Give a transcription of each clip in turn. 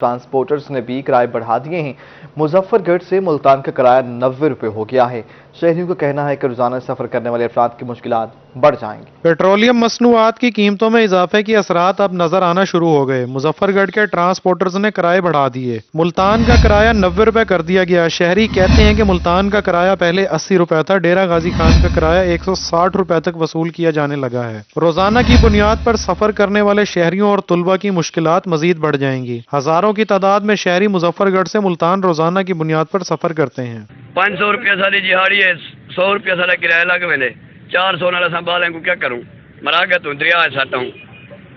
Transporters ने भी किराए बढ़ा दिए हैं। मुजफ्फरगढ़ से मुल्तान का किराया 90 रुपए हो गया है। शहरियों का कहना है कि रोजाना सफर करने वाले अफराद की मुश्किलात बढ़ जाएंगी। पेट्रोलियम मसनूआत की कीमतों में इजाफे के असरात अब नजर आना शुरू हो गए। मुजफ्फरगढ़ के ट्रांसपोर्टर्स ने किराए बढ़ा दिए। मुल्तान का किराया 90 रुपए कर दिया गया। शहरी कहते हैं कि मुल्तान का किराया पहले 80 रुपए था। डेरा गाजी खान का किराया 160 रुपए तक वसूल किया जाने लगा है। रोजाना की बुनियाद पर सफर करने वाले शहरियों और तुलबा की मुश्किलात मजीद बढ़ जाएंगी। हजारों की तादाद में शहरी मुजफ्फरगढ़ से मुल्तान रोजाना की बुनियाद पर सफर करते हैं। 500 रुपया सारी दिहाड़ी है, 100 रुपया सारा किराया लग वेले 400 नाल संभालें को क्या करूं, मरा गया तो दरिया सट हूं।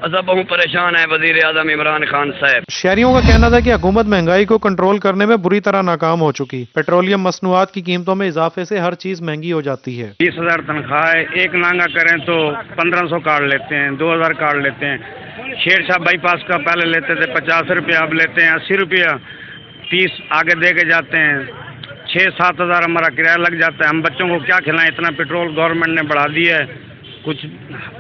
असा बहुत परेशान है वजीर आजम इमरान खान साहब। शहरियों का कहना था कि हुकूमत महंगाई को कंट्रोल करने में बुरी तरह नाकाम हो चुकी। पेट्रोलियम मसनूआत की कीमतों में इजाफे से हर चीज महंगी हो जाती है। 20,000 तनख्वाह है, एक नांगा करें तो 1500 काट लेते हैं, 2000 काट लेते हैं। शेरशाह बाईपास का पहले लेते थे 50 रुपया, अब लेते हैं 80 रुपया, 30 आगे दे के जाते हैं। 6-7 हज़ार हमारा किराया लग जाता है। हम बच्चों को क्या खिलाएं, इतना पेट्रोल गवर्नमेंट ने बढ़ा दिया है, कुछ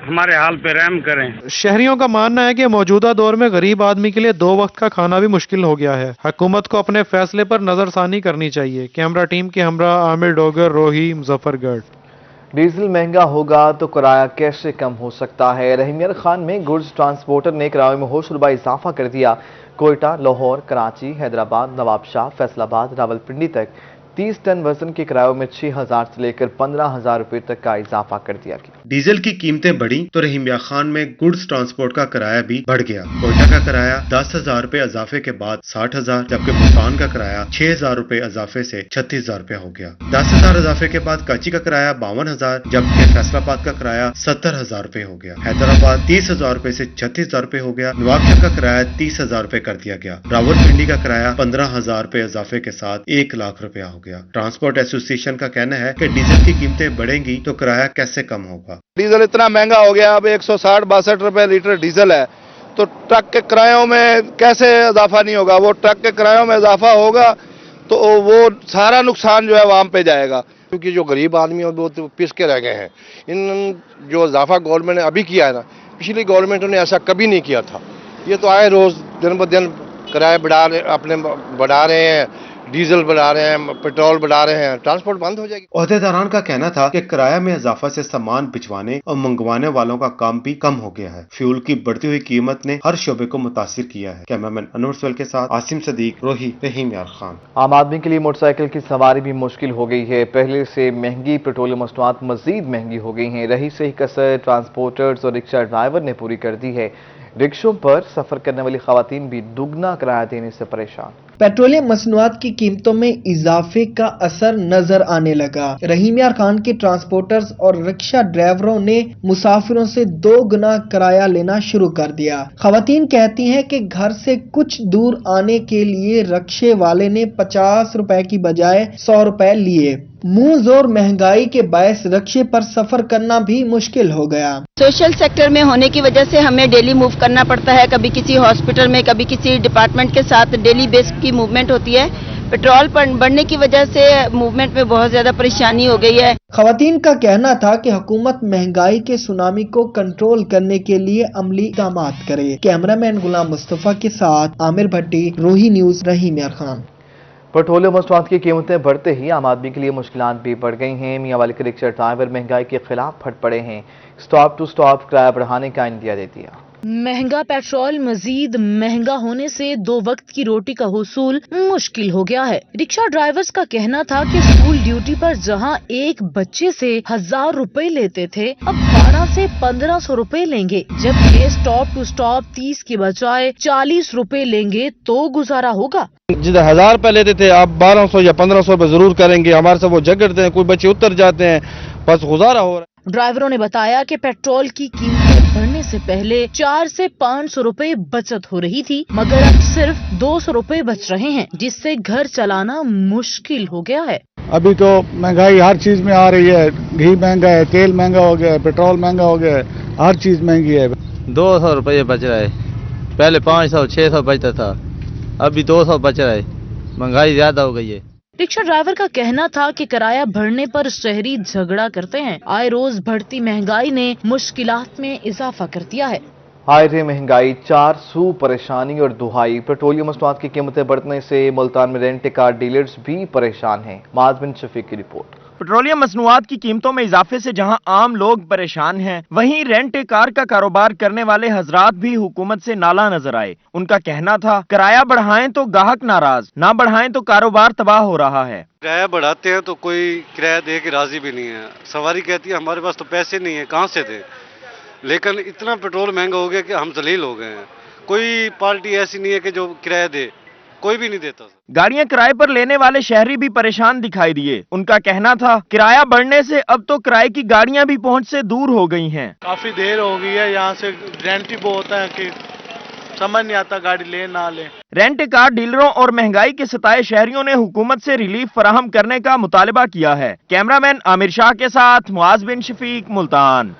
हमारे हाल पे रहम करें। शहरियों का मानना है कि मौजूदा दौर में गरीब आदमी के लिए 2 वक्त का खाना भी मुश्किल हो गया है। हुकूमत को अपने फैसले पर नजरसानी करनी चाहिए। कैमरा टीम के हमरा आमिर डोगर, रोही, मुजफ्फरगढ़। डीजल महंगा होगा तो किराया कैसे कम हो सकता है। रहीमिया खान में गुड्स ट्रांसपोर्टर ने किराए में होशरुबा इजाफा कर दिया। कोयटा, लाहौर, कराची, हैदराबाद, नवाबशाह, फैसलाबाद, रावलपिंडी तक 30 टन वजन के किरायों में 6,000 से लेकर 15,000 रुपए तक का इजाफा कर दिया गया। डीजल की कीमतें बढ़ी तो रहीमिया खान में गुड्स ट्रांसपोर्ट का किराया भी बढ़ गया। कोयटा का किराया 10,000 रुपए इजाफे के बाद 60,000, जबकि मुल्तान का किराया 6,000 रुपए इजाफे से 36,000 रुपए हो गया। 10,000 इजाफे के बाद कराची का किराया 52,000, जबकि फैसलाबाद का किराया 70,000 रुपए हो गया। हैदराबाद 30,000 रुपए से 36,000 रुपए हो गया। नवाबशाह का किराया 30,000 रुपए कर दिया गया। रावलपिंडी का किराया 15,000 रुपए इजाफे के साथ 1 लाख रुपया हो गया। ट्रांसपोर्ट एसोसिएशन का कहना है कि डीजल की कीमतें बढ़ेंगी तो किराया कैसे कम होगा। डीजल इतना महंगा हो गया, अब 160-62 रुपए लीटर डीजल है, तो ट्रक के किरायों में कैसे इजाफा नहीं होगा। वो ट्रक के किरायों में इजाफा होगा तो वो सारा नुकसान जो है वो आम पे जाएगा, क्योंकि जो गरीब आदमी है वो तो पिस के रह गए हैं। इन जो इजाफा गवर्नमेंट ने अभी किया है ना, पिछली गवर्नमेंटों ने ऐसा कभी नहीं किया था। ये तो आए रोज दिन ब दिन किराए बढ़ा रहे हैं, डीजल बढ़ा रहे हैं, पेट्रोल बढ़ा रहे हैं, ट्रांसपोर्ट बंद हो जाएगी। ओहदेदारान का कहना था कि किराया में इजाफा से सामान भिजवाने और मंगवाने वालों का काम भी कम हो गया है। फ्यूल की बढ़ती हुई कीमत ने हर शोबे को मुतासिर किया है। कैमरामैन अनवर सोहेल के साथ आसिम सदीक, रोही, रहीमिया खान। आम आदमी के लिए मोटरसाइकिल की सवारी भी मुश्किल हो गई है। पहले से महंगी पेट्रोलियम मसनूआत मजीद महंगी हो गई हैं। रही से ही कसर ट्रांसपोर्टर्स और रिक्शा ड्राइवर ने पूरी कर दी है। रिक्शों पर सफर करने वाली खवातीन भी दुगना किराया देने से परेशान। पेट्रोलियम मसनूआत की कीमतों में इजाफे का असर नजर आने लगा। रहीमिया खान के ट्रांसपोर्टर्स और रिक्शा ड्राइवरों ने मुसाफिरों से 2 गुना किराया लेना शुरू कर दिया। खवातीन कहती हैं कि घर से कुछ दूर आने के लिए रिक्शे वाले ने 50 रुपए की बजाय 100 रुपए लिए। मुंह जोर महंगाई के बायस रिक्शे पर सफर करना भी मुश्किल हो गया। सोशल सेक्टर में होने की वजह से हमें डेली मूव करना पड़ता है। कभी किसी हॉस्पिटल में, कभी किसी डिपार्टमेंट के साथ डेली बेस की मूवमेंट होती है। पेट्रोल बढ़ने की वजह से मूवमेंट में बहुत ज्यादा परेशानी हो गई है। खवातीन का कहना था कि हुकूमत महंगाई के सुनामी को कंट्रोल करने के लिए अमली इक़दाम करे। कैमरामैन गुलाम मुस्तफा के साथ आमिर भट्टी, रोही न्यूज, रहीमिया खान। पेट्रोलियम मसनूआत की कीमतें बढ़ते ही आम आदमी के लिए मुश्किलात भी बढ़ गई हैं। मियां वाली के रिक्शा ड्राइवर महंगाई के खिलाफ फट पड़े हैं। स्टॉप टू स्टॉप किराया बढ़ाने का इंदिया दे दिया। महंगा पेट्रोल मजीद महंगा होने से 2 वक्त की रोटी का हुसूल मुश्किल हो गया है। रिक्शा ड्राइवर्स का कहना था कि स्कूल ड्यूटी पर जहां एक बच्चे से 1,000 रुपए लेते थे, अब 12 से 1,500 रुपए लेंगे, जबकि स्टॉप टू स्टॉप 30 के बजाय 40 रुपए लेंगे तो गुजारा होगा। जिधर 1,000 रुपए लेते थे आप 1,200 या 1,500 रुपए जरूर करेंगे। हमारे से वो झगड़ते हैं, कोई बच्चे उतर जाते हैं, बस गुजारा हो रहा है। ड्राइवरों ने बताया कि पेट्रोल की कीमतें बढ़ने से पहले 4 से 500 रुपए बचत हो रही थी, मगर अब सिर्फ 200 रुपए बच रहे हैं, जिससे घर चलाना मुश्किल हो गया है। अभी तो महंगाई हर चीज में आ रही है। घी महंगा है, तेल महंगा हो गया है, पेट्रोल महंगा हो गया है, हर चीज महंगी है। 200 रुपये बच रहा है, पहले 500-600 बचता था, अभी 200 बच रहा है। महंगाई ज्यादा हो गई है। रिक्शा ड्राइवर का कहना था कि किराया बढ़ने पर शहरी झगड़ा करते हैं। आए रोज बढ़ती महंगाई ने मुश्किलात में इजाफा कर दिया है। आए महंगाई, 4 सू परेशानी और दुहाई। पेट्रोलियम मसनूआत की कीमतें बढ़ने से मुल्तान में रेंट कार डीलर्स भी परेशान हैं। माज बिन शफीक की रिपोर्ट। पेट्रोलियम मसनूआत की कीमतों में इजाफे से जहां आम लोग परेशान हैं, वहीं रेंट कार का कारोबार करने वाले हजरात भी हुकूमत से नाला नजर आए। उनका कहना था, किराया बढ़ाएं तो ग्राहक नाराज, ना बढ़ाएं तो कारोबार तबाह हो रहा है। किराया बढ़ाते हैं तो कोई किराया दे के राजी भी नहीं है। सवारी कहती है हमारे पास तो पैसे नहीं है, कहाँ से दें। लेकिन इतना पेट्रोल महंगा हो गया कि हम जलील हो गए हैं। कोई पार्टी ऐसी नहीं है कि जो किराया दे, कोई भी नहीं देता। गाड़ियां किराए पर लेने वाले शहरी भी परेशान दिखाई दिए। उनका कहना था, किराया बढ़ने से अब तो किराए की गाड़ियां भी पहुंच से दूर हो गई हैं। काफी देर हो गई है, यहाँ से रेंट ही बहुत है कि समझ नहीं आता गाड़ी ले ना ले। रेंट कार डीलरों और महंगाई के सताए शहरियों ने हुकूमत से रिलीफ फराहम करने का मुतालबा किया है। कैमरामैन आमिर शाह के साथ मुआज बिन शफीक, मुल्तान।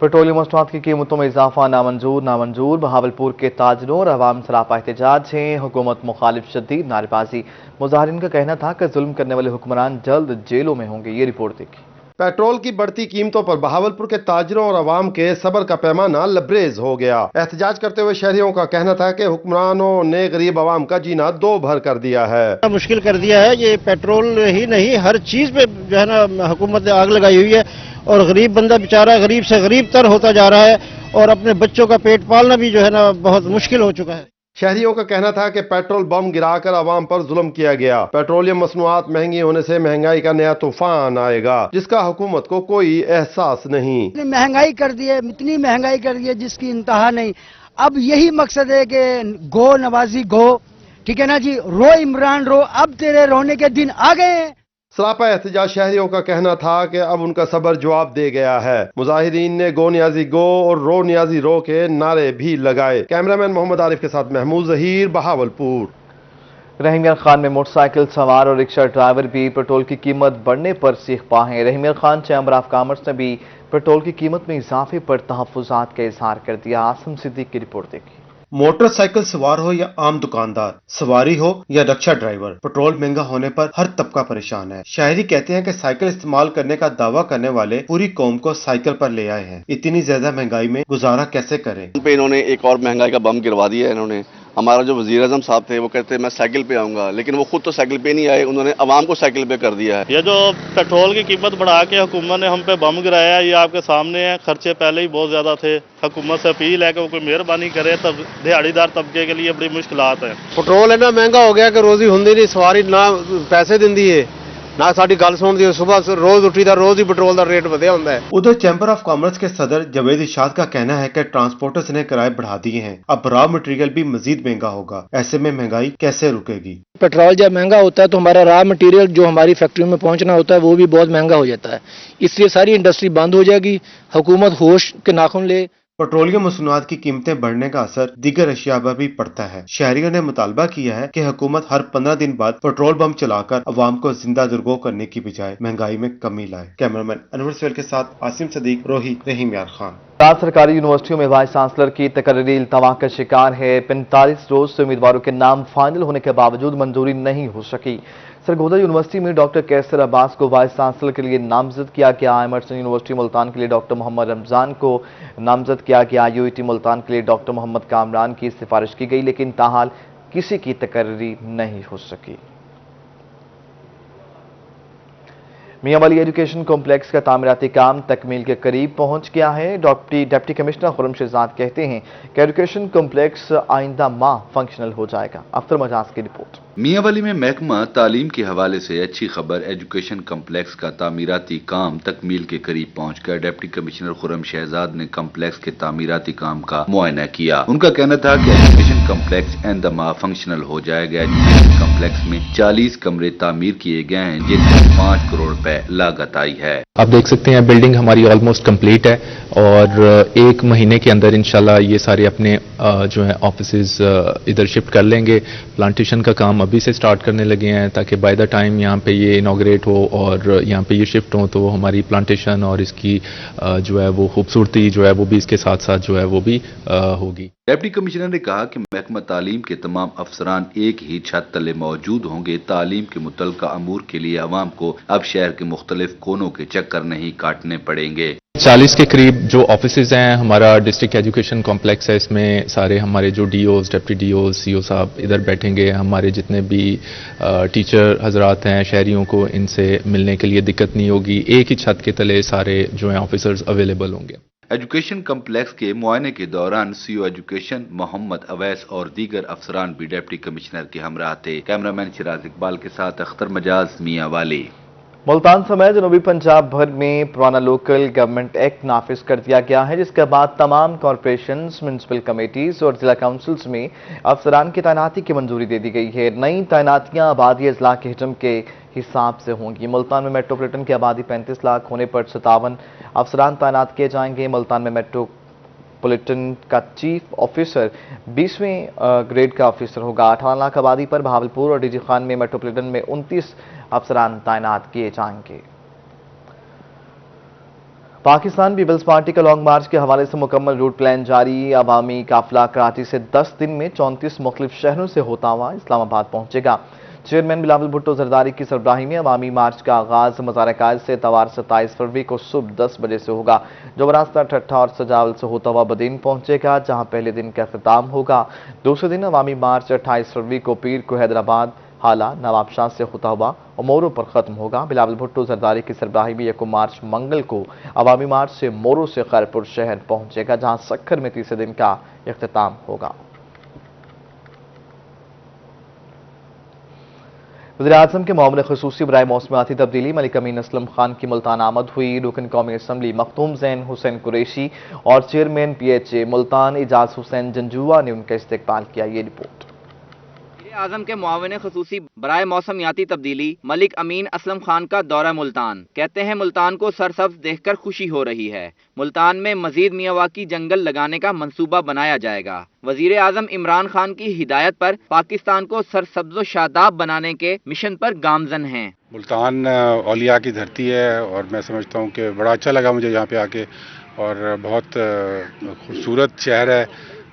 पेट्रोलियम मसनूआत की कीमतों में इजाफा नामंजूर। बहावलपुर के ताजरों और अवाम सरापा एहतजाज है। हुकूमत मुखालिफ शदीद नारेबाजी। मुजाहिरीन का कहना था कि जुल्म करने वाले हुक्मरान जल्द जेलों में होंगे। ये रिपोर्ट देखिए। पेट्रोल की बढ़ती कीमतों पर बहावलपुर के ताजरों और अवाम के सब्र का पैमाना लबरेज हो गया। एहतजाज करते हुए शहरियों का कहना था कि हुक्मरानों ने गरीब अवाम का जीना दो भर कर दिया है। मुश्किल कर दिया है। ये पेट्रोल ही नहीं, हर चीज पे जो है ना हुकूमत ने आग लगाई हुई है और गरीब बंदा बेचारा गरीब से गरीब तर होता जा रहा है और अपने बच्चों का पेट पालना भी जो है ना बहुत मुश्किल हो चुका है। शहरियों का कहना था कि पेट्रोल बम गिराकर अवाम पर जुल्म किया गया। पेट्रोलियम मसनूआत महंगी होने से महंगाई का नया तूफान आएगा, जिसका हुकूमत को कोई एहसास नहीं। महंगाई कर दी है, इतनी महंगाई कर दी है जिसकी इंतहा नहीं। अब यही मकसद है कि गो नवाजी गो, ठीक है ना जी, रो इमरान रो, अब तेरे रोने के दिन आ गए हैं। सरापा एहतजाज शहरियों का कहना था कि अब उनका सब्र जवाब दे गया है। मुजाहिरीन ने गो नियाजी गो और रो नियाजी रो के नारे भी लगाए। कैमरामैन मोहम्मद आरिफ के साथ महमूद जहीर, बहावलपुर। रहीम खान में मोटरसाइकिल सवार और रिक्शा ड्राइवर भी पेट्रोल की कीमत बढ़ने पर सीखपा हैं। रहीम खान चैम्बर ऑफ कॉमर्स ने भी पेट्रोल की कीमत में इजाफे पर तहफ्फुज़ात का इजहार कर दिया। आसिम सिद्दीक की रिपोर्ट देखिए। मोटरसाइकिल सवार हो या आम दुकानदार, सवारी हो या रिक्शा ड्राइवर, पेट्रोल महंगा होने पर हर तबका परेशान है। शायरी कहते हैं कि साइकिल इस्तेमाल करने का दावा करने वाले पूरी कौम को साइकिल पर ले आए हैं। इतनी ज्यादा महंगाई में गुजारा कैसे करें। इन्होंने एक और महंगाई का बम गिरवा दिया है। इन्होंने हमारा जो वजीर आजम साहब थे वो कहते हैं मैं साइकिल पे आऊंगा, लेकिन वो खुद तो साइकिल पे नहीं आए, उन्होंने अवाम को साइकिल पे कर दिया है। ये जो पेट्रोल की कीमत बढ़ा के हुकूमत ने हम पे बम गिराया है, ये आपके सामने है। खर्चे पहले ही बहुत ज्यादा थे। हुकूमत से अपील है कि वो कोई मेहरबानी करे, तब दिहाड़ीदार तबके के लिए बड़ी मुश्किलात है। पेट्रोल इतना महंगा हो गया कि रोजी होंदी नहीं, सवारी ना पैसे दिंदी है ना साड़ी गल सुनती है। सुबह रोज उठी रोज ही पेट्रोल का रेट बढ़िया होता है। उधर चैम्बर ऑफ कॉमर्स के सदर जवेद इरशाद का कहना है कि ट्रांसपोर्टर्स ने किराए बढ़ा दिए हैं। अब रॉ मटेरियल भी मजीद महंगा होगा। ऐसे में महंगाई कैसे रुकेगी। पेट्रोल जब महंगा होता है तो हमारा रॉ मटेरियल जो हमारी फैक्ट्रियों में पहुंचना होता है वो भी बहुत महंगा हो जाता है। इसलिए सारी इंडस्ट्री बंद हो जाएगी। हुकूमत होश के नाखून ले। पेट्रोलियम मसनूआत की कीमतें बढ़ने का असर दीगर अशिया पर भी पड़ता है। शहरियों ने मुतालबा किया है कि हुकूमत हर 15 दिन बाद पेट्रोल बम चलाकर अवाम को जिंदा दुर्गो करने की बजाय महंगाई में कमी लाए। कैमरामैन अनवर सवेल के साथ आसिम सदीक, रोही, रहीम यार खान। 7 सरकारी यूनिवर्सिटियों में वाइस चांसलर की तकर्री इल्तवा का शिकार है। 45 रोज से उम्मीदवारों के नाम फाइनल होने के बावजूद मंजूरी नहीं हो सकी। सरगोदा यूनिवर्सिटी में डॉक्टर कैसर अब्बास को वाइस चांसलर के लिए नामजद किया गया। एमर्सन यूनिवर्सिटी मुल्तान के लिए डॉक्टर मोहम्मद रमजान को नामजद किया गया। यूईटी मुल्तान के लिए डॉक्टर मोहम्मद कामरान की सिफारिश की गई, लेकिन ताहाल किसी की तकर्री नहीं हो सकी। मियां वाली एजुकेशन कॉम्प्लेक्स का तामीराती काम तकमील के करीब पहुंच गया है। डिप्टी कमिश्नर खुर्रम शहजाद कहते हैं कि एजुकेशन कॉम्प्लेक्स आइंदा माह फंक्शनल हो जाएगा। अख्तर मजाज की रिपोर्ट। मियांवाली में महकमा तालीम के हवाले से अच्छी खबर, एजुकेशन कम्प्लेक्स का तामीराती काम तकमील के करीब पहुंचकर डिप्टी कमिश्नर खुर्रम शहजाद ने कम्प्लेक्स के तामीराती काम का मुआयना किया। उनका कहना था कि एजुकेशन कम्प्लेक्स एंड माह फंक्शनल हो जाएगा। एजुकेशन कम्प्लेक्स में 40 कमरे तामीर किए गए हैं, जिनमें 5 करोड़ रुपए लागत आई है। आप देख सकते हैं बिल्डिंग हमारी ऑलमोस्ट कंप्लीट है और 1 महीने के अंदर इंशाल्लाह ये सारे अपने जो है ऑफिसेज इधर शिफ्ट कर लेंगे। प्लांटेशन का काम अभी से स्टार्ट करने लगे हैं ताकि बाय द टाइम यहाँ पे ये इनॉग्रेट हो और यहाँ पे ये शिफ्ट हो तो हमारी प्लांटेशन और इसकी जो है वो खूबसूरती जो है वो भी इसके साथ साथ जो है वो भी होगी। डिप्टी कमिश्नर ने कहा कि महकमा तालीम के तमाम अफसरान एक ही छत तले मौजूद होंगे। तालीम के मुतल्लिका अमूर के लिए अवाम को अब शहर के के मुख्तलिफ कोनों के चक्कर नहीं काटने पड़ेंगे। 40 के करीब जो ऑफिसेज हैं, हमारा डिस्ट्रिक्ट एजुकेशन कॉम्प्लेक्स है, इसमें सारे हमारे जो डीओज, डिप्टी डीओज, सीओ साहब इधर बैठेंगे। हमारे जितने भी टीचर हजरात हैं, शहरियों को इनसे मिलने के लिए दिक्कत नहीं होगी। एक ही छत के तले सारे जो हैं ऑफिसर्स अवेलेबल होंगे। एजुकेशन कम्प्लेक्स के मुआयने के दौरान सीओ एजुकेशन मोहम्मद अवैस और दीगर अफसरान भी डिप्टी कमिश्नर के हमरा थे। कैमरामैन शिराज इकबाल के साथ अख्तर मजाज, मियां वाली। मुल्तान समेत जनूबी पंजाब भर में पुराना लोकल गवर्नमेंट एक्ट नाफिज कर दिया गया है, जिसके बाद तमाम कॉरपोरेशंस, म्यूनसिपल कमेटीज और जिला काउंसिल्स में अफसरान की तैनाती की मंजूरी दे दी गई है। नई तैनातियां आबादी अजला के हिजम के हिसाब से होंगी। मुल्तान में मेट्रोपॉलिटन की आबादी 35 लाख होने पर 57 अफसरान तैनात किए जाएंगे। मुल्तान में मेट्रोपॉलिटन का चीफ ऑफिसर 20वें ग्रेड का ऑफिसर होगा। 18 लाख आबादी पर बहावलपुर और डीजी खान में मेट्रोपॉलिटन में 29 अफसरान तैनात किए जाएंगे। पाकिस्तान पीपल्स पार्टी का लॉन्ग मार्च के हवाले से मुकम्मल रूट प्लान जारी। अवामी काफिला कराची से 10 दिन में 34 मुख्तलिफ शहरों से होता हुआ इस्लामाबाद पहुंचेगा। चेयरमैन बिलावल भुट्टो जरदारी की सरबराही में अवामी मार्च का आगाज मज़ार कायद से तवार 27 फरवरी को सुबह 10 बजे से होगा, जो रास्ता ठट्ठा और सजावल से होता हुआ बदीन पहुंचेगा, जहां पहले दिन का अख्ताम होगा। दूसरे दिन अवामी मार्च 28 फरवरी को पीर को हैदराबाद, हाला, नवाबशाह से होता हुआ और मोरो पर खत्म होगा। बिलावल भुट्टो जरदारी की सरबराही में 1 मार्च मंगल को अवामी मार्च से मोरो से खैरपुर शहर पहुंचेगा, जहां सक्खर में तीसरे दिन का इख्तिताम होगा। वज़ीर-ए-आज़म के मामले ख़ुसूसी बराए मौसमियाती तब्दीली मलिक अमीन असलम खान की मुल्तान आमद हुई। रुकन कौमी असम्बली मखदूम ज़ैन हुसैन कुरैशी और चेयरमैन PHA मुल्तान इजाज़ हुसैन जंजुआ ने उनका इस्तकबाल किया। ये रिपोर्ट। आज़म के मुआविन ख़ुसूसी बराए मौसमियाती तब्दीली मलिक अमीन असलम खान का दौरा मुल्तान। कहते हैं मुल्तान को सरसब्ज देखकर खुशी हो रही है। मुल्तान में मजीद मियावाकी जंगल लगाने का मंसूबा बनाया जाएगा। वजीर आज़म इमरान खान की हिदायत पर पाकिस्तान को सरसब्ज शादाब बनाने के मिशन पर गामजन हैं। मुल्तान औलिया की धरती है और मैं समझता हूँ कि बड़ा अच्छा लगा मुझे यहाँ पे आके, और बहुत खूबसूरत शहर है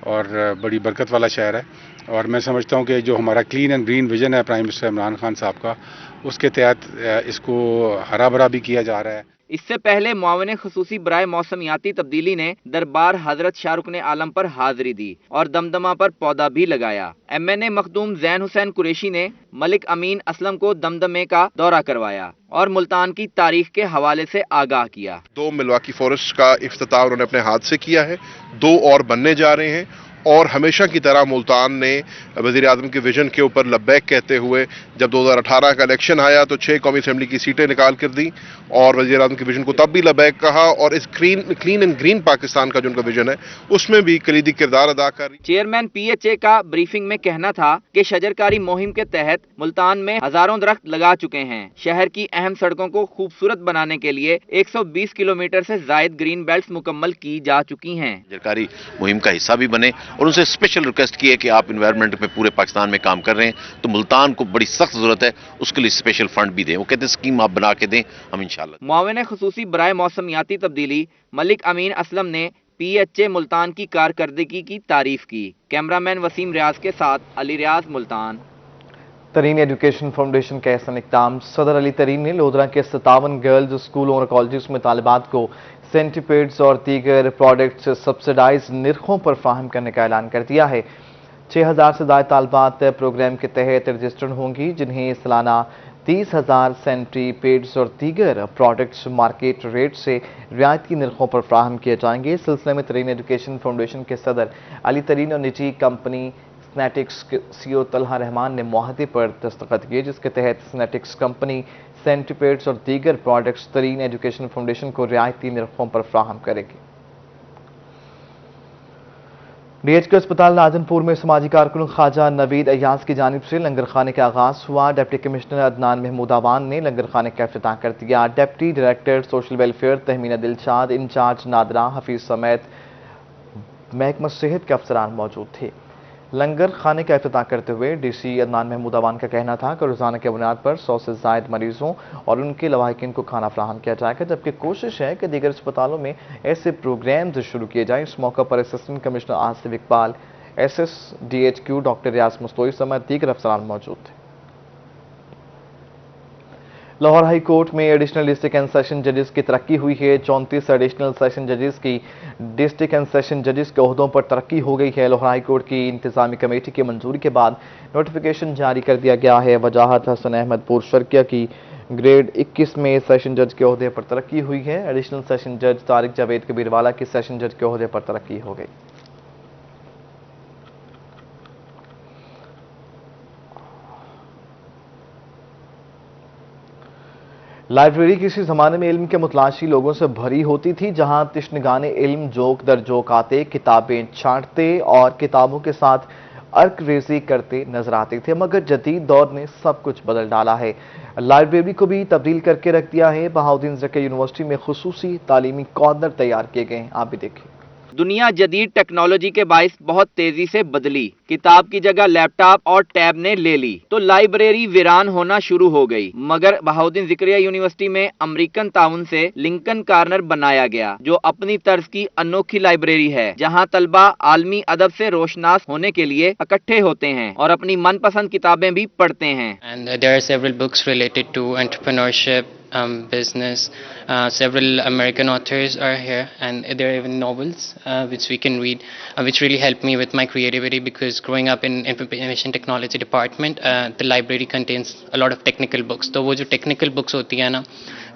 और बड़ी बरकत वाला शहर है। और मैं समझता हूँ कि जो हमारा क्लीन एंड ग्रीन विजन है प्राइम मिनिस्टर इमरान खान साहब का, उसके तहत इसको हरा भरा भी किया जा रहा है। इससे पहले मुआविन ख़ुसूसी बराए मौसमियाती तब्दीली ने दरबार हजरत शाहरुख आलम पर हाजिरी दी और दमदमा पर पौधा भी लगाया। MNA मखदूम ज़ैन हुसैन कुरैशी ने मलिक अमीन असलम को दमदमे का दौरा करवाया और मुल्तान की तारीख के हवाले से आगाह किया। 2 मिल्वाकी फॉरेस्ट का इफ्तिताह उन्होंने अपने हाथ से किया है, 2 और बनने जा रहे हैं। और हमेशा की तरह मुल्तान ने वज़ीर आज़म के विजन के ऊपर लब्बैक कहते हुए जब 2018 का इलेक्शन आया तो 6 कौमी असेंबली की सीटें निकाल कर दी और वज़ीर आज़म के विजन को तब भी लब्बैक कहा, और इस क्लीन एंड ग्रीन पाकिस्तान का जो उनका विजन है उसमें भी कलीदी किरदार अदा कर रही। चेयरमैन PHA का ब्रीफिंग में कहना था कि शजरकारी मुहिम के तहत मुल्तान में हजारों दरख्त लगा चुके हैं। शहर की अहम सड़कों को खूबसूरत बनाने के लिए 120 किलोमीटर से जायद ग्रीन बेल्ट मुकम्मल की जा चुकी हैं। शजरकारी मुहिम का हिस्सा भी बने और उनसे स्पेशल रिक्वेस्ट की है कि आप इन्वायरमेंट में पूरे पाकिस्तान में काम कर रहे हैं तो मुल्तान को बड़ी सख्त जरूरत है, उसके लिए स्पेशल फंड भी दें। वो कहते हैं स्कीम आप बना के दें, हम इंशाल्लाह। मुआविन ख़ुसूसी बराए मौसमियाती तब्दीली मलिक अमीन असलम ने PHA मुल्तान की कारकर्दगी की तारीफ की। कैमरामैन वसीम रियाज के साथ अली रियाज, मुल्तान। तरीन एजुकेशन फाउंडेशन का एहसन इक़दाम। सदर अली तरीन ने लोधरा के 57 गर्ल्स स्कूलों और कॉलेज में तालिबात को सेंटीपेड्स और दीगर प्रोडक्ट्स सब्सिडाइज निर्खों पर फ्राहम करने का ऐलान कर दिया है। 6000 से ज़ायद तालिबात प्रोग्राम के तहत रजिस्टर्ड होंगी, जिन्हें सालाना 30,000 सेंटीपेड्स और दीगर प्रोडक्ट्स मार्केट रेट से रियायती निर्खों पर फ्राहम किए जाएंगे। इस सिलसिले में तरीन एजुकेशन फाउंडेशन के सदर अली तरीन और निजी कंपनी स्नैटिक्स CEO तलहा रहमान ने मुआहदे पर दस्तखत किए, जिसके तहत स्नैटिक्स कंपनी सेंटीपेड्स और दीगर प्रोडक्ट्स तरीन एजुकेशन फाउंडेशन को रियायती निर्खों पर फ्राहम करेगी। DHQ अस्पताल नाजनपुर में समाजी कारकुन ख्वाजा नवीद अयाज की जानिब से लंगर खाने का आगाज हुआ। डिप्टी कमिश्नर अदनान महमूद आवान ने लंगर खाने का इफ्तिताह कर दिया। Deputy director social welfare Tehmina Dilshad, incharge NADRA Hafeez समेत महकमा सेहत के अफसरान मौजूद थे। लंगर खाने का इफ्तिताह करते हुए DC अदनान महमूद आवान का कहना था कि रोजाना के बुनियाद पर 100 से ज़ायद मरीजों और उनके लवाहिकीन को खाना फराहम किया जाएगा, जबकि कोशिश है कि दीगर अस्पतालों में ऐसे प्रोग्राम्स शुरू किए जाएं। इस मौके पर assistant commissioner Asif Iqbal, SS DHQ doctor Riaz Mustoi समेत दीगर अफसरान मौजूद थे। लाहौर हाई कोर्ट में एडिशनल डिस्ट्रिक्ट एंड सेशन जजेस की तरक्की हुई है। 34 एडिशनल सेशन जजेस की डिस्ट्रिक्ट एंड सेशन जजेस के ओहदों पर तरक्की हो गई है। लाहौर हाई कोर्ट की इंतजामी कमेटी की मंजूरी के बाद नोटिफिकेशन जारी कर दिया गया है। वजाहत हसन अहमद पुरशरकिया की ग्रेड 21 में सेशन जज के ओहदे पर तरक्की हुई है। एडिशनल सेशन जज तारिक जावेद कबीरवाला की सेशन जज के ओहदे पर तरक्की हो गई। लाइब्रेरी किसी ज़माने में इल्म के मुतलाशी लोगों से भरी होती थी, जहां तिश्नगाने इल्म जोक दर जोक आते, किताबें छांटते और किताबों के साथ अर्क रेजी करते नजर आते थे। मगर जदीद दौर ने सब कुछ बदल डाला है। लाइब्रेरी को भी तब्दील करके रख दिया है। बहाउद्दीन ज़की यूनिवर्सिटी में खुसूसी तालीमी कॉर्नर तैयार किए गए हैं। आप भी देखिए। दुनिया जदीद टेक्नोलॉजी के बाइस बहुत तेजी से बदली। किताब की जगह लैपटॉप और टैब ने ले ली तो लाइब्रेरी वीरान होना शुरू हो गई। मगर बहाउद्दीन ज़िक्रिया यूनिवर्सिटी में अमेरिकन ताउन से लिंकन कॉर्नर बनाया गया, जो अपनी तर्ज की अनोखी लाइब्रेरी है, जहां तलबा आलमी अदब से रोशनास होने के लिए इकट्ठे होते हैं और अपनी मनपसंद किताबें भी पढ़ते हैं। And there are several books related to entrepreneurship, business. Several American authors are here, and there are even novels which we can read, which really helped me with my creativity, because growing up in information technology department, the library contains a lot of technical books. तो वो जो technical books होती है ना,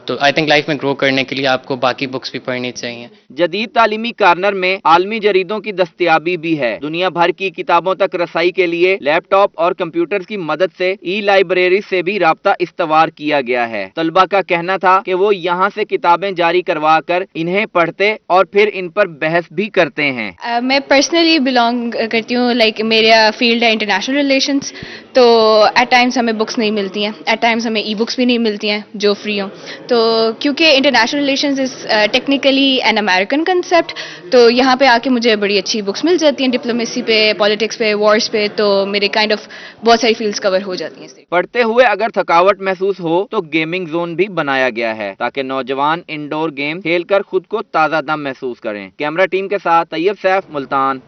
तो I think life में grow करने के लिए आपको बाकी बुक्स भी पढ़नी चाहिए। जदीद तालीमी कॉर्नर में आलमी जरीदों की दस्तयाबी भी है। दुनिया भर की किताबों तक रसाई के लिए लैपटॉप और कंप्यूटर की मदद से ई लाइब्रेरी से भी राब्ता इस्तवार किया गया है। तलबा का कहना था कि वो यहाँ से किताबें जारी करवा कर इन्हें पढ़ते और फिर इन पर बहस भी करते हैं। मैं पर्सनली बिलोंग करती हूँ, लाइक मेरा फील्ड है इंटरनेशनल रिलेशंस, तो एट टाइम्स हमें बुक्स नहीं मिलती हैं, एट टाइम्स हमें ई बुक्स भी नहीं मिलती हैं जो फ्री हो। तो क्योंकि international relations is technically an American concept, तो यहाँ पे आके मुझे बड़ी अच्छी बुक्स मिल जाती हैं डिप्लोमेसी पे, पॉलिटिक्स पे, वॉर्स पे, तो मेरे काइंड ऑफ बहुत सारी फील्ड्स कवर हो जाती हैं। पढ़ते हुए अगर थकावट महसूस हो तो गेमिंग जोन भी बनाया गया है, ताकि नौजवान इंडोर गेम खेलकर खुद को ताज़ा दम महसूस करें। कैमरा टीम के साथ तैयब सैफ, मुल्तान।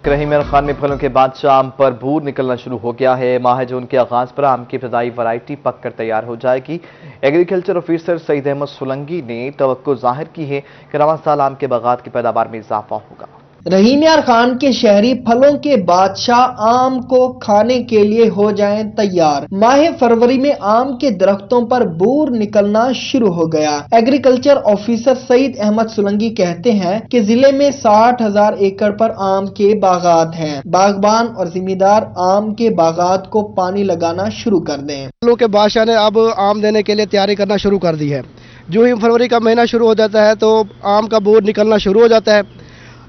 रहीम खान में फलों के बाद शाम पर बूर निकलना शुरू हो गया है। माह जून के आगाज पर आम की इब्तदाई वैरायटी पक कर तैयार हो जाएगी। एग्रीकल्चर ऑफिसर सईद अहमद सुलंगी ने तवक्को जाहिर की है कि रवां साल आम के बागात की पैदावार में इजाफा होगा। रहीम यार खान के शहरी फलों के बादशाह आम को खाने के लिए हो जाएं तैयार। माह फरवरी में आम के दरख्तों पर बूर निकलना शुरू हो गया। एग्रीकल्चर ऑफिसर सईद अहमद सुलंगी कहते हैं कि जिले में 60,000 एकड़ पर आम के बागात हैं। बागबान और जिम्मेदार आम के बागात को पानी लगाना शुरू कर दें। फलों के बादशाह ने अब आम देने के लिए तैयारी करना शुरू कर दी है। जो ही फरवरी का महीना शुरू हो जाता है तो आम का बूर निकलना शुरू हो जाता है।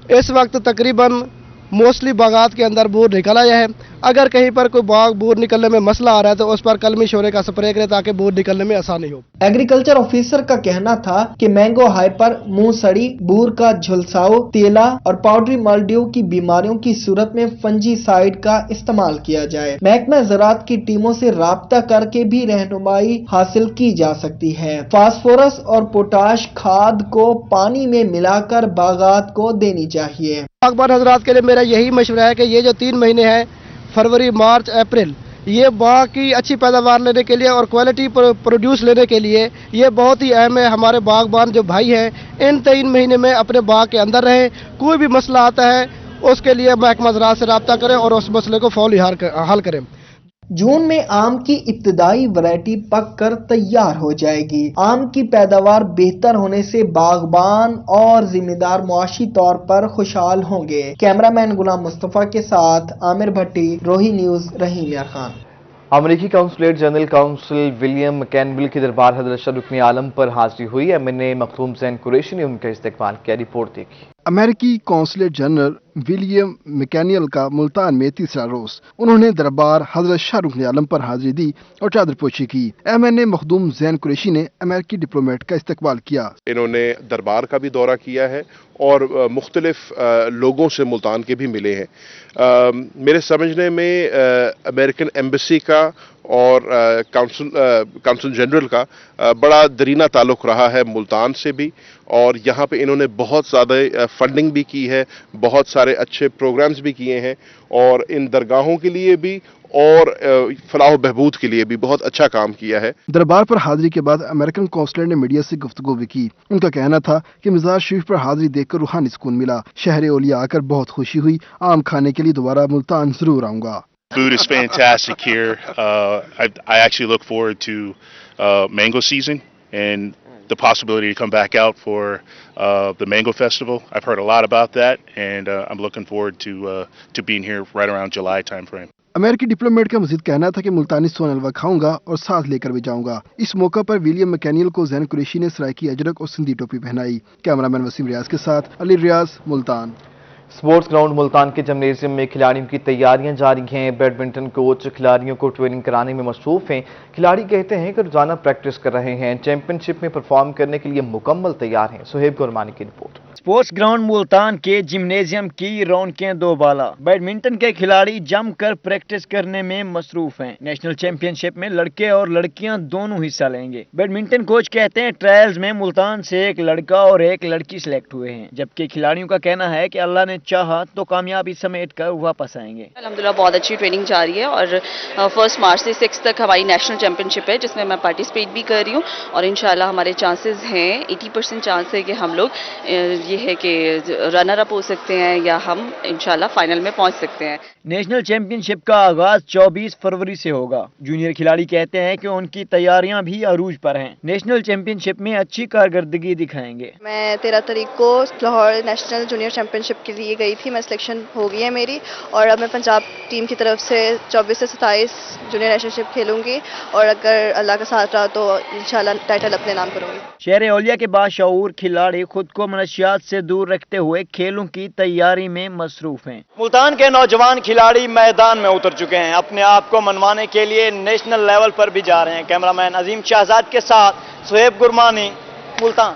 इस वक्त तकरीबन मोस्टली बागात के अंदर बूर निकल आया है। अगर कहीं पर कोई बाग बूर निकलने में मसला आ रहा है तो उस पर कलमी शोरे का स्प्रे करें ताकि बूर निकलने में आसानी हो। एग्रीकल्चर ऑफिसर का कहना था कि मैंगो हाइपर, मुंह सड़ी, बूर का झुलसाओ, तेला और पाउडरी माल्डियो की बीमारियों की सूरत में फंजीसाइड का इस्तेमाल किया जाए। महकमा ज़राअत की टीमों से राब्ता करके भी रहनुमाई हासिल की जा सकती है। फास्फोरस और पोटाश खाद को पानी में मिलाकर बागात को देनी चाहिए। बागबान हजरात के लिए मेरा यही मशवरा है कि ये जो 3 महीने हैं, फरवरी, मार्च, अप्रैल, ये बाग की अच्छी पैदावार लेने के लिए और क्वालिटी प्रोड्यूस लेने के लिए ये बहुत ही अहम है। हमारे बागबान जो भाई हैं, इन 3 महीने में अपने बाग के अंदर रहें। कोई भी मसला आता है उसके लिए महकमा ज़राअत से राब्ता करें और उस मसले को फौरी हल करें। जून में आम की इब्तदाई वैरायटी पक कर तैयार हो जाएगी। आम की पैदावार बेहतर होने से बागबान और जिम्मेदार मुआशी तौर पर खुशहाल होंगे। कैमरामैन गुलाम मुस्तफा के साथ आमिर भट्टी, रोही न्यूज, रहीम यार खान। अमरीकी काउंसलेट जनरल काउंसिल विलियम मैकेनविल की दरबार हजरत शाह रुकन आलम पर हाजिरी हुई। एमएनए मखदूम जैन कुरैशी ने उनका इस्तकबाल किया। रिपोर्ट देखी। अमेरिकी काउंसलेट जनरल विलियम मैकेनियल का मुल्तान में 3रा रोज। उन्होंने दरबार हजरत शाह रुकन आलम पर हाजिरी दी और चादर पोशी की। एमएनए मखदूम जैन कुरैशी ने अमेरिकी डिप्लोमेट का इस्तकबाल किया। इन्होंने दरबार का भी दौरा किया है और मुख्तलिफ लोगों से मुल्तान के भी मिले हैं। मेरे समझने में अमेरिकन एम्बेसी का और काउंसिल जनरल का बड़ा दरीना ताल्लुक़ रहा है मुल्तान से भी, और यहाँ पे इन्होंने बहुत ज़्यादा फंडिंग भी की है, बहुत सारे अच्छे प्रोग्राम्स भी किए हैं और इन दरगाहों के लिए भी और फलाह बहबूद के लिए भी बहुत अच्छा काम किया है। दरबार पर हाजिरी के बाद अमेरिकन कौंसलर ने मीडिया से गुफ्तगू भी की। उनका कहना था कि मज़ार शरीफ पर हाजिरी देखकर रूहानी सुकून मिला। शहर औलिया आकर बहुत खुशी हुई। आम खाने के लिए दोबारा मुल्तान जरूर आऊंगा। Food is fantastic here. I actually look forward to mango season and the possibility to come back out for the mango festival. I've heard a lot about that, and I'm looking forward to being here right around July timeframe. अमेरिकी diplomat का मजीद कहना था कि मुल्तानी सोन हलवा खाऊंगा और साथ लेकर भी जाऊंगा। इस मौका पर विलियम मैकेनियल को ज़ैन कुरैशी ने सराइकी अजरक और सिंधी टोपी पहनाई। कैमरामैन वसीम रियाज के साथ अली रियाज, मुल्तान। स्पोर्ट्स ग्राउंड मुल्तान के जिम्नेजियम में खिलाड़ियों की तैयारियां जारी हैं। बैडमिंटन कोच खिलाड़ियों को ट्रेनिंग कराने में मसरूफ हैं। खिलाड़ी कहते हैं कि रोजाना प्रैक्टिस कर रहे हैं। चैंपियनशिप में परफॉर्म करने के लिए मुकम्मल तैयार हैं। सुहेब गुरमानी की रिपोर्ट। स्पोर्ट्स ग्राउंड मुल्तान के जिम्नेजियम की रौनकें दो बाला। बैडमिंटन के खिलाड़ी जमकर प्रैक्टिस करने में मसरूफ हैं। नेशनल चैंपियनशिप में लड़के और लड़कियां दोनों हिस्सा लेंगे। बैडमिंटन कोच कहते हैं ट्रायल्स में मुल्तान से एक लड़का और एक लड़की सिलेक्ट हुए हैं, जबकि खिलाड़ियों का कहना है कि अल्लाह ने चाहा तो कामयाबी समेट कर वापस आएंगे। अल्हम्दुलिल्लाह बहुत अच्छी ट्रेनिंग जारी है और 1 मार्च से 6 तक हमारी नेशनल चैंपियनशिप है, जिसमें मैं पार्टिसिपेट भी कर रही हूँ और इंशाल्लाह हमारे चांसेस हैं, 80% चांस है कि हम लोग ये है कि रनर अप हो सकते हैं या हम इंशाल्लाह फाइनल में पहुंच सकते हैं। नेशनल चैंपियनशिप का आगाज 24 फरवरी से होगा। जूनियर खिलाड़ी कहते हैं कि उनकी तैयारियां भी अरूज पर हैं। नेशनल चैंपियनशिप में अच्छी कारकर्दगी दिखाएंगे। मैं 13 तारीख को लाहौर नेशनल जूनियर चैंपियनशिप के लिए गई थी। मैं सिलेक्शन हो गई है मेरी और अब मैं पंजाब टीम की तरफ से 24 से 27 जूनियर नेशनलशिप खेलूंगी और अगर अल्लाह का साथ रहा तो इंशाल्लाह टाइटल अपने नाम करूंगी। शहर औलिया के बाशऊर खिलाड़ी खुद को मनशियात से दूर रखते हुए खेलों की तैयारी में मसरूफ हैं। मुल्तान के नौजवान खिलाड़ी मैदान में उतर चुके हैं। अपने आप को मनवाने के लिए नेशनल लेवल पर भी जा रहे हैं। कैमरामैन अजीम शहजाद के साथ सुहेब गुरमानी, मुल्तान।